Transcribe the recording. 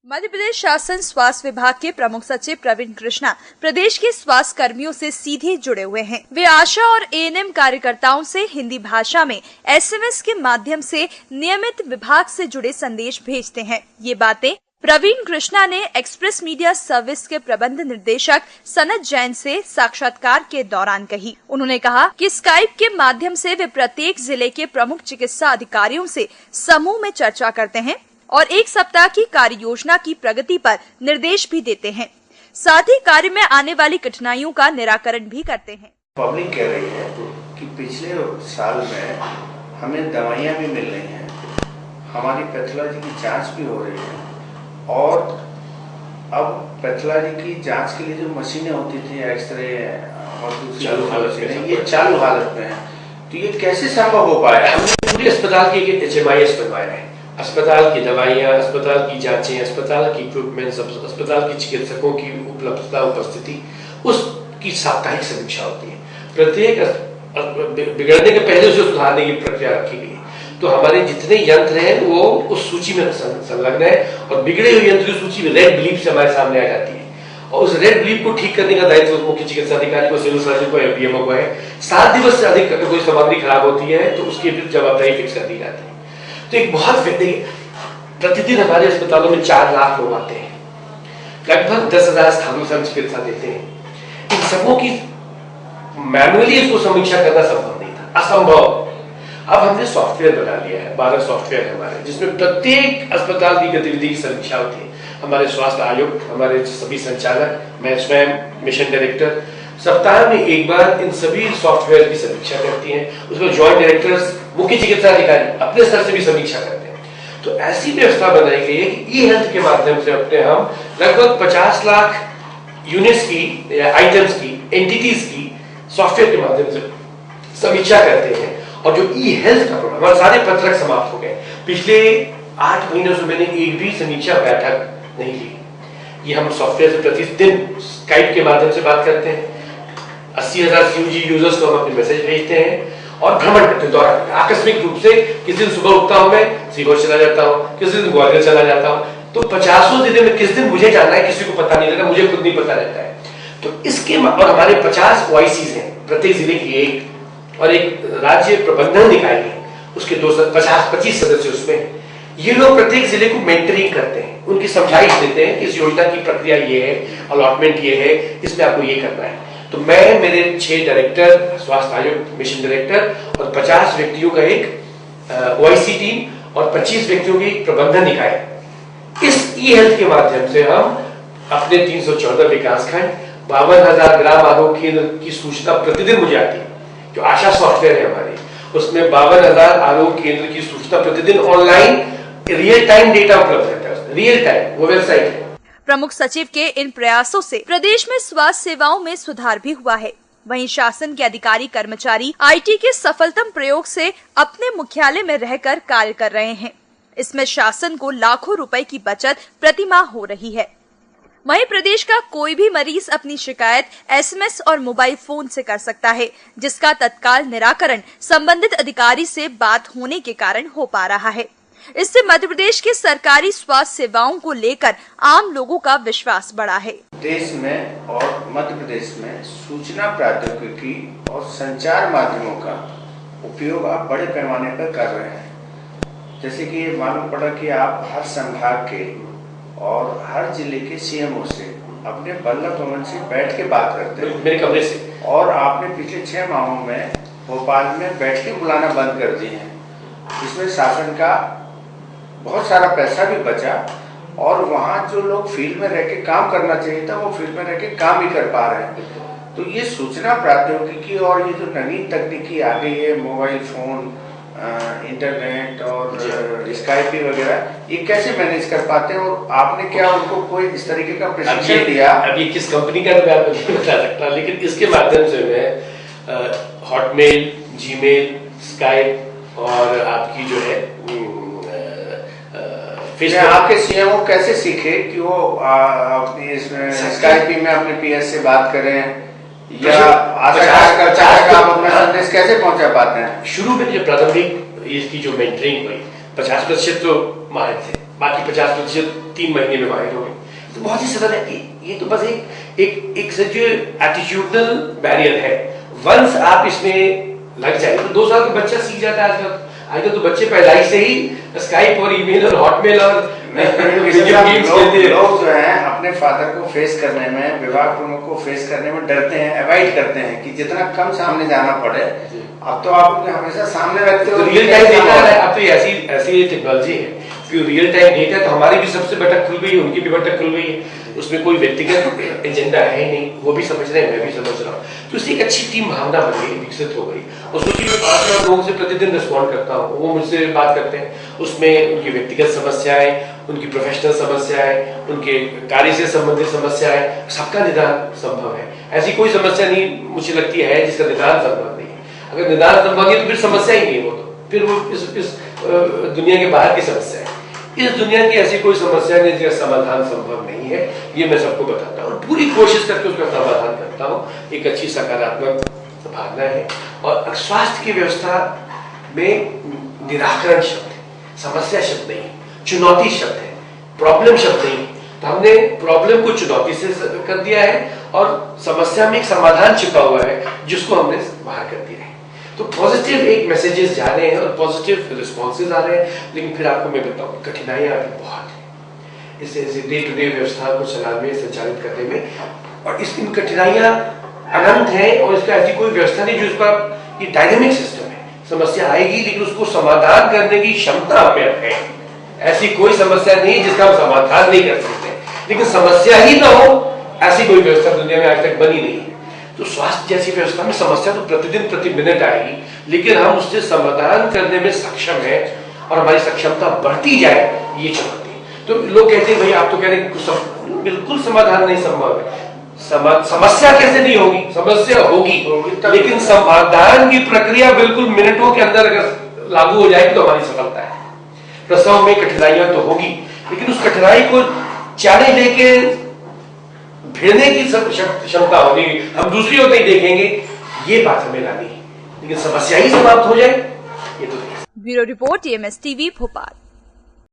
मध्य प्रदेश शासन स्वास्थ्य विभाग के प्रमुख सचिव प्रवीण कृष्णा प्रदेश के स्वास्थ्य कर्मियों से सीधे जुड़े हुए हैं। वे आशा और एएनएम कार्यकर्ताओं से हिंदी भाषा में एसएमएस के माध्यम से नियमित विभाग से जुड़े संदेश भेजते हैं। ये बातें प्रवीण कृष्णा ने एक्सप्रेस मीडिया सर्विस के प्रबंध निर्देशक सनत जैन से साक्षात्कार के दौरान कही। उन्होंने कहा कि स्काइप के माध्यम से वे प्रत्येक जिले के प्रमुख चिकित्सा अधिकारियों से समूह में चर्चा करते हैं और एक सप्ताह की कार्य योजना की प्रगति पर निर्देश भी देते हैं। साथ ही कार्य में आने वाली कठिनाइयों का निराकरण भी करते हैं। पब्लिक कह रही है कि पिछले साल में हमें दवाइयाँ भी मिल रही हैं, हमारी पैथोलॉजी की जांच भी हो रही है और अब पैथोलॉजी की जांच के लिए जो मशीनें होती थी एक्सरे और दूसरी ये चालू हालत में है, तो ये कैसे संभव हो पाया? हमने पूरे अस्पताल की HMIS बनवाया है। अस्पताल की दवाइयाँ, अस्पताल की जांचें, अस्पताल की इक्विपमेंट्स, अस्पताल की चिकित्सकों की उपलब्धता उपस्थिति, उसकी साप्ताहिक समीक्षा होती है। प्रत्येक बिगड़ने के पहले उसे सुधारने की प्रक्रिया रखी गई है। तो हमारे जितने यंत्र हैं वो उस सूची में संलग्न है और बिगड़े हुए यंत्र की सूची में रेड ब्लीप से हमारे सामने आ जाती है और उस रेड ब्लीप को ठीक करने का दायित्व मुख्य चिकित्सा अधिकारी को, सिविल सर्जन को या PMO को है। 7 दिवस से अधिक अगर कोई सामग्री खराब होती है तो उसकी जवाबदारी फिक्स कर दी जाती है। तो एक बहुत प्रतिदिन हमारे अस्पतालों में 4 लाख लोग आते हैं, लगभग 10,000 स्थानों से हम चिकित्सा देते हैं। इन सबों की मैनुअली इसको समीक्षा करना संभव नहीं था, असंभव। अब हमने सॉफ्टवेयर बना लिया है, 12 सॉफ्टवेयर है हमारे, जिसमें प्रत्येक अस्पताल की गतिविधि की समीक्षा होती है। हमारे स्वास्थ्य आयुक्त, हमारे सभी संचालक, मैं स्वयं मिशन डायरेक्टर सप्ताह में एक बार इन सभी सॉफ्टवेयर की समीक्षा करती हैं। उसमें जॉइंट डायरेक्टर्स, मुख्य चिकित्सा अधिकारी अपने स्तर से भी समीक्षा करते हैं। तो ऐसी व्यवस्था बनाई गई है कि ई-हेल्थ के माध्यम से अपने हम लगभग 50 लाख यूनिट्स की या आइटम्स की, एंटिटीज की सॉफ्टवेयर के माध्यम से समीक्षा करते हैं। और जो ई-हेल्थ का प्रोग्राम, हमारे सारे पत्रक समाप्त हो गए। पिछले 8 महीनों से मैंने एक भी समीक्षा बैठक नहीं ली। ये हम सॉफ्टवेयर से प्रतिदिन स्काइप के माध्यम से बात करते हैं। 80,000 CUG यूजर्स को हम अपने मैसेज भेजते हैं और भ्रमण करते हैं दौरान। आकस्मिक रूप से किसी दिन सुबह उठता हूं, मैं सीहोर चला जाता हूं, किसी दिन ग्वालियर चला जाता हूं। तो 50 जिले में किस दिन मुझे जाना है किसी को पता नहीं रहता, मुझे खुद नहीं पता रहता है। तो इसके और हमारे 50 OICs हैं, प्रत्येक जिले की एक, और एक राज्य प्रबंधन निकाय है, उसके 25 सदस्य उसमें। ये लोग प्रत्येक जिले को मेंटरिंग करते हैं, उनकी समझाइश देते हैं कि इस योजना की प्रक्रिया ये है, अलॉटमेंट ये है, इसमें आपको ये करना है। तो मैं, मेरे 6 डायरेक्टर, स्वास्थ्य आयुक्त, मिशन डायरेक्टर और 50 व्यक्तियों का एक OIC टीम और 25 व्यक्तियों की प्रबंधन निकाय, इस ई-हेल्थ के माध्यम से हम अपने 314 विकासखंड, 52,000 ग्राम आरोग्य केंद्र की सूचना प्रतिदिन मुझे आती है। जो आशा सॉफ्टवेयर है हमारी, उसमें 52,000 आरोग्य केंद्र की सूचना प्रतिदिन ऑनलाइन रियल टाइम डेटा उपलब्ध रहता है। रियल टाइम वो वेबसाइट है। प्रमुख सचिव के इन प्रयासों से प्रदेश में स्वास्थ्य सेवाओं में सुधार भी हुआ है। वहीं शासन के अधिकारी कर्मचारी IT के सफलतम प्रयोग से अपने मुख्यालय में रहकर कार्य कर रहे हैं। इसमें शासन को लाखों रुपए की बचत प्रतिमाह हो रही है। वहीं प्रदेश का कोई भी मरीज अपनी शिकायत SMS और मोबाइल फोन से कर सकता है, जिसका तत्काल निराकरण संबंधित अधिकारी से बात होने के कारण हो पा रहा है। इससे मध्य प्रदेश की सरकारी स्वास्थ्य सेवाओं को लेकर आम लोगों का विश्वास बढ़ा है। देश में और मध्य प्रदेश में सूचना प्रौद्योगिकी और संचार माध्यमों का उपयोग आप बड़े पैमाने पर कर रहे हैं। जैसे कि ये मालूम पड़ा कि आप हर संभाग के और हर जिले के CMO से अपने बल्लभ भवन से बैठ के बात करते हैं, मेरे कमरे से। और आपने पिछले 6 माहों में भोपाल में बैठकें बुलाना बंद कर दी हैं, जिसमें शासन का बहुत सारा पैसा भी बचा और वहाँ जो लोग फील्ड में रह के काम करना चाहिए था वो फील्ड में रह के काम ही कर पा रहे हैं। तो ये सूचना प्रौद्योगिकी और ये जो नवीन तकनीकी आ गई है, मोबाइल फोन, इंटरनेट और स्काइप वगैरह, ये कैसे मैनेज कर पाते हैं? और आपने क्या उनको कोई इस तरीके का प्रशिक्षण दिया? अभी किस कंपनी का मैं आपको नहीं बता सकता, लेकिन इसके माध्यम से मैं हॉटमेल, जीमेल, स्काइप और आपकी जो है आपके CMO कैसे सीखे कि वो अपनी इसमें स्काइप में अपने PS से बात करें या आप अपना संदेश कैसे पहुंचा पाते हैं? शुरू में जो प्रारंभिक इसकी जो मेंटरिंग हुई, 50% तो माहिर थे, बाकी 50% 3 महीने में बाहर हो गए। तो बहुत ही सरल है। ये तो बस एक जो एटीट्यूडल बैरियर है। वंस आप इसमें लग जाए तो 2 साल का बच्चा सीख जाता है आजकल तो बच्चे पैदाइश से ही स्काइप और ईमेल और हॉटमेल और लोग जो हैं अपने फादर को फेस करने में, विवाह प्रमुख को फेस करने में डरते हैं, अवॉइड करते हैं कि जितना कम सामने जाना पड़े। अब तो आप हमेशा सामने रखते हो। रियल टाइम डेटा है। अब तो ऐसी टेक्नोलॉजी है कि रियल टाइम डेटा तो हमारी भी सबसे भटक खुल गई है, उनकी भी भटक खुल गई है। उसमें कोई व्यक्तिगत एजेंडा है नहीं, वो भी समझ रहे हैं, मैं भी समझ रहा हूँ। तो उससे एक अच्छी टीम भावना बन गई, विकसित हो गई। और सोचिए मैं 5 लोगों से प्रतिदिन रिस्पॉन्ड करता हूँ, वो मुझसे बात करते हैं। उसमें उनकी व्यक्तिगत समस्याएं, उनकी प्रोफेशनल समस्याएं, उनके कार्य से संबंधित समस्याएं, सबका निदान संभव है। ऐसी कोई समस्या नहीं मुझे लगती है जिसका निदान संभव नहीं है। अगर निदान संभव नहीं तो फिर समस्या ही नहीं, वो तो फिर वो इस दुनिया के बाहर की समस्या है। इस दुनिया की ऐसी कोई समस्या नहीं जिसका समाधान संभव नहीं है, ये मैं सबको बताता हूँ। पूरी कोशिश करके उसका समाधान करता हूँ। एक अच्छी सकारात्मक भावना है। और स्वास्थ्य की व्यवस्था में निराकरण शब्द है, समस्या शब्द नहीं, चुनौती शब्द है, प्रॉब्लम शब्द नहीं। तो हमने प्रॉब्लम को चुनौती से कर दिया है और समस्या में एक समाधान छिपा हुआ है जिसको हमने बाहर कर दिया है। तो पॉजिटिव एक मैसेजेस जा रहे हैं और पॉजिटिव रिस्पॉन्सेज आ रहे हैं। लेकिन फिर आपको मैं बताऊं कठिनाइयां अभी बहुत है इसे डे टू डे व्यवस्था को चलाने संचालित करने में। और इसकी कठिनाइयां अनंत है और इसका ऐसी कोई व्यवस्था नहीं जो इसका ये डायनेमिक सिस्टम है। समस्या आएगी लेकिन उसको समाधान करने की क्षमता हमें है। ऐसी कोई समस्या नहीं जिसका हम समाधान नहीं कर सकते, लेकिन समस्या ही ना हो ऐसी कोई व्यवस्था दुनिया में आज तक बनी नहीं है। तो स्वास्थ्य जैसी व्यवस्था में समस्या तो प्रतिदिन प्रति मिनट आएगी, लेकिन हम उससे समाधान करने में सक्षम है और हमारी सक्षमता बढ़ती जाए, ये चुनौती है। तो लोग कहते हैं भाई आप तो कह रहे हैं बिल्कुल समाधान नहीं संभव है। समस्या कैसे नहीं होगी? समस्या होगी, लेकिन समाधान की प्रक्रिया बिल्कुल मिनटों के अंदर अगर लागू हो जाएगी तो हमारी सफलता है। प्रसव में कठिनाइयां तो होगी, लेकिन उस कठिनाई को चारे लेके भिड़ने की क्षमता होगी, हम दूसरी ओर नहीं देखेंगे, ये बात हमें लानी है। लेकिन समस्या ही समाप्त हो जाए ये तो नहीं। Bureau report TMS TV Bhopal.